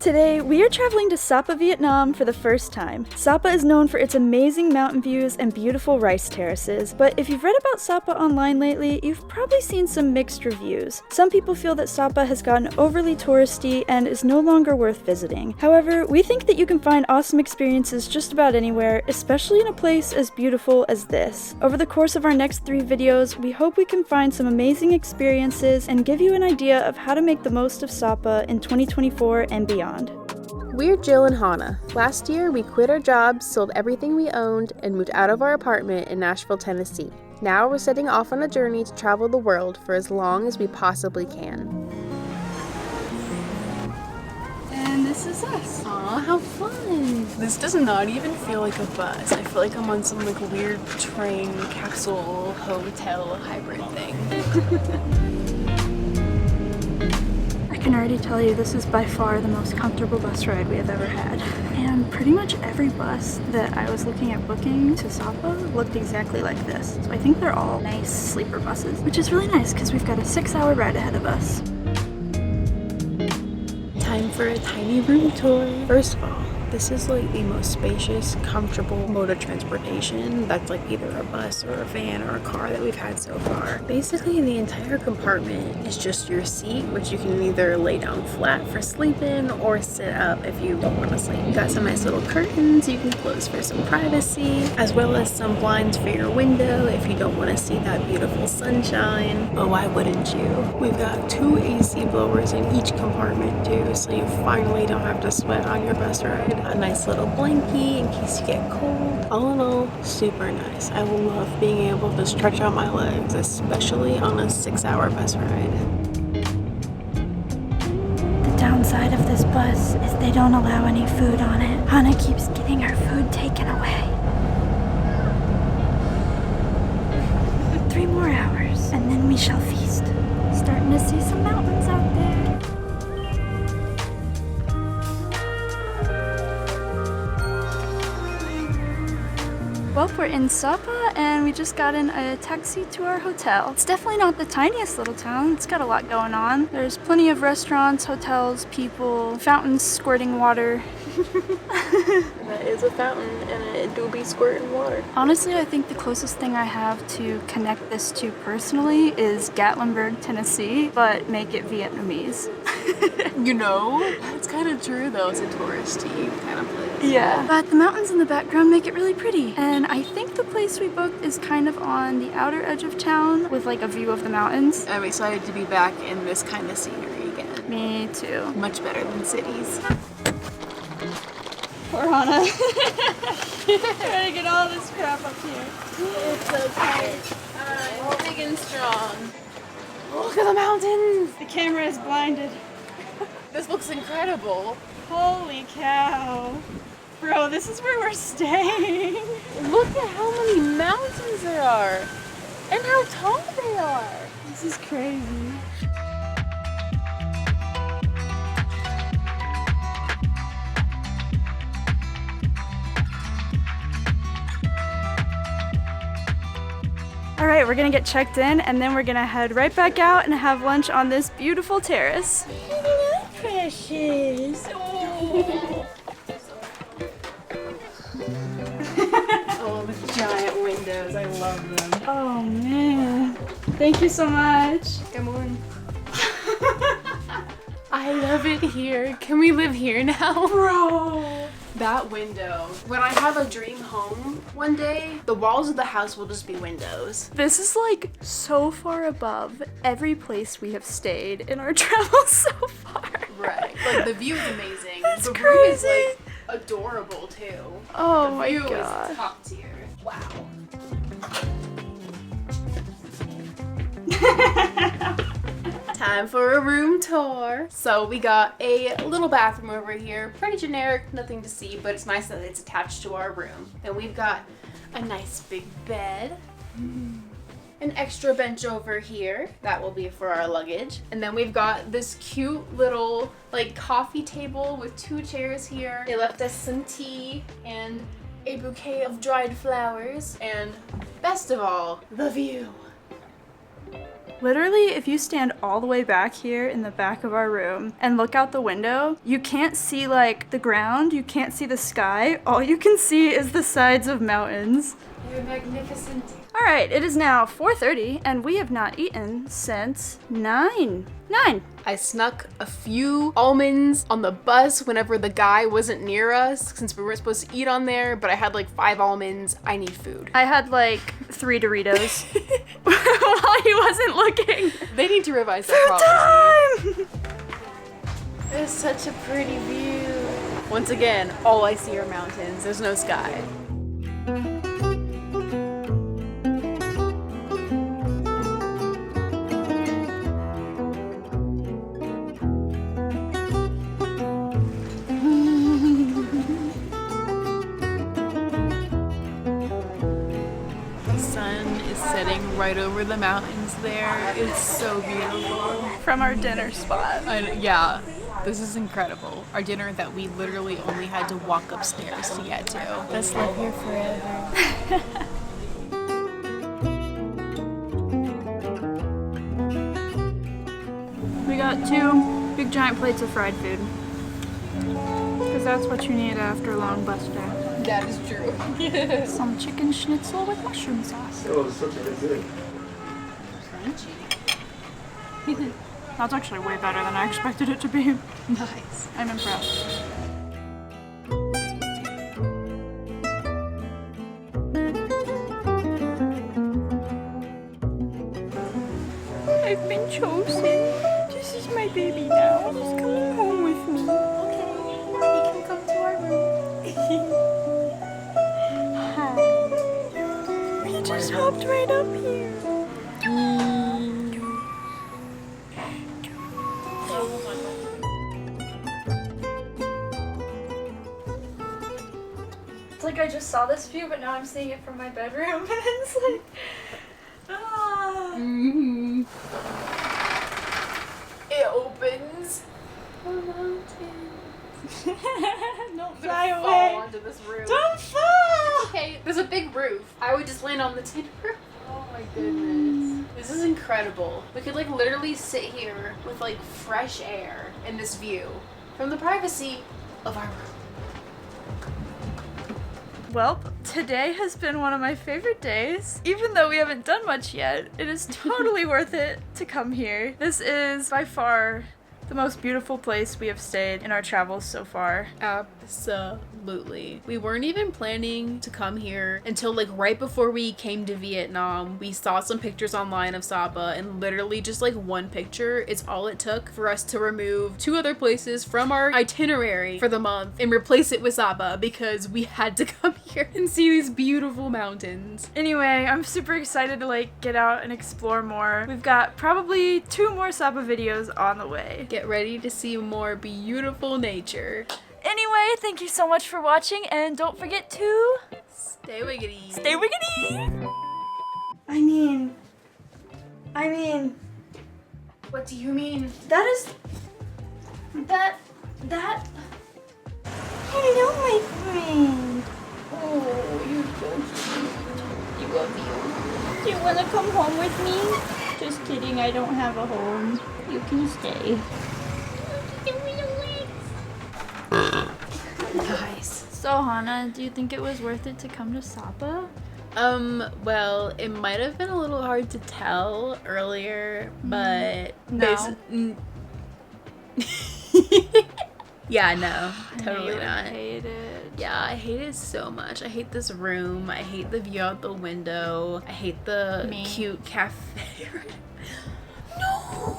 Today, we are traveling to SAPA Vietnam for the first time. SAPA is known for its amazing mountain views and beautiful rice terraces, but if you've read about SAPA online lately, you've probably seen some mixed reviews. Some people feel that SAPA has gotten overly touristy and is no longer worth visiting. However, we think that you can find awesome experiences just about anywhere, especially in a place as beautiful as this. Over the course of our next 3 videos, we hope we can find some amazing experiences and give you an idea of how to make the most of SAPA in 2024 and beyond. We're Jill and Hannah. Last year, we quit our jobs, sold everything we owned, and moved out of our apartment in Nashville, Tennessee. Now we're setting off on a journey to travel the world for as long as we possibly can. And this is us. Aw, how fun! This does not even feel like a bus. I feel like I'm on some weird train, capsule, hotel, hybrid thing. I can already tell you this is by far the most comfortable bus ride we have ever had. And pretty much every bus that I was looking at booking to SAPA looked exactly like this. So I think they're all nice sleeper buses, which is really nice because we've got a 6-hour ride ahead of us. Time for a tiny room tour. First of all, this is like the most spacious, comfortable mode of transportation that's like either a bus or a van or a car that we've had so far. Basically, the entire compartment is just your seat, which you can either lay down flat for sleeping or sit up if you don't want to sleep. You got some nice little curtains you can close for some privacy, as well as some blinds for your window if you don't want to see that beautiful sunshine. But why wouldn't you? We've got 2 AC blowers in each compartment too, so you finally don't have to sweat on your bus ride. A nice little blankie in case you get cold. All in all, super nice. I will love being able to stretch out my legs, especially on a 6-hour bus ride. The downside of this bus is they don't allow any food on it. Hannah keeps getting her food taken away. 3 more hours, and then we shall feast. Starting to see some mountains out there. Well, we're in SAPA and we just got in a taxi to our hotel. It's definitely not the tiniest little town. It's got a lot going on. There's plenty of restaurants, hotels, people, fountains squirting water. That is a fountain and it do be squirting water. Honestly, I think the closest thing I have to connect this to personally is Gatlinburg, Tennessee, but make it Vietnamese. You know, that's kind of true though. It's a touristy kind of place. Yeah, but the mountains in the background make it really pretty. And I think the place we booked is kind of on the outer edge of town with like a view of the mountains. I'm excited to be back in this kind of scenery again. Me too. Much better than cities. Poor Hannah. Trying to get all this crap up here. It's okay. I'm big and strong. Look at the mountains! The camera is blinded. This looks incredible. Holy cow. Bro, this is where we're staying. Look at how many mountains there are. And how tall they are. This is crazy. Alright, we're gonna get checked in and then we're gonna head right back out and have lunch on this beautiful terrace. Precious. Oh. Oh, the giant windows. I love them. Oh man. Thank you so much. Come on. I love it here. Can we live here now? Bro. That window. When I have a dream home one day, the walls of the house will just be windows. This is like so far above every place we have stayed in our travels so far. Right. Like the view is amazing. That's the crazy. room is like adorable too. Oh the my view god. is top tier. Wow. Time for a room tour. So we got a little bathroom over here. Pretty generic, nothing to see, but it's nice that it's attached to our room. Then we've got a nice big bed. An extra bench over here. That will be for our luggage. And then we've got this cute little like coffee table with 2 chairs here. They left us some tea and a bouquet of dried flowers. And best of all, the view. Literally, if you stand all the way back here in the back of our room and look out the window, you can't see like the ground, you can't see the sky. All you can see is the sides of mountains. They're magnificent. All right, it is now 4:30 and we have not eaten since 9. I snuck a few almonds on the bus whenever the guy wasn't near us, since we weren't supposed to eat on there, but I had like 5 almonds. I need food. I had like 3 Doritos while he wasn't looking. They need to revise that policy. Time! It's such a pretty view. Once again, all I see are mountains. There's no sky. Setting right over the mountains there. It's so beautiful. From our dinner spot. Yeah, this is incredible. Our dinner that we literally only had to walk upstairs to get to. Let's live here forever. We got 2 big giant plates of fried food. Because that's what you need after a long bus day. That is true. Some chicken schnitzel with mushroom sauce. Oh, it's such a good. Crunchy. That's actually way better than I expected it to be. Nice. I'm impressed. I've been chosen. This is my baby now. He's coming home with me. Okay, he can come to our room. He just hopped right up here. It's like I just saw this view, but now I'm seeing it from my bedroom, and it's like, ah. Mm-hmm. It opens. The mountains. Don't I'm fly gonna away. fall onto this roof. Don't fall. Okay, there's a big roof. I would just land on the tin roof. Oh my goodness. This is incredible. We could like literally sit here with like fresh air in this view from the privacy of our room. Well, today has been one of my favorite days. Even though we haven't done much yet, it is totally worth it to come here. This is by far the most beautiful place we have stayed in our travels so far. Absolutely. We weren't even planning to come here until like right before we came to Vietnam. We saw some pictures online of Sapa, and literally just like one picture is all it took for us to remove 2 other places from our itinerary for the month and replace it with Sapa, because we had to come here and see these beautiful mountains. Anyway, I'm super excited to like get out and explore more. We've got probably 2 more Sapa videos on the way. Get ready to see more beautiful nature. Anyway, thank you so much for watching, and don't forget to Stay wiggity. stay wiggity! I mean, What do you mean? that hello, my friend. Oh, you're so cute. You love you. Do you want to come home with me? Just kidding, I don't have a home. You can stay. Nice. So, Hannah, do you think it was worth it to come to Sapa? Well, it might have been a little hard to tell earlier, but No. yeah, no, I totally would not. hate it. Yeah, I hate it so much. I hate this room. I hate the view out the window. I hate the Me. cute cafe. No!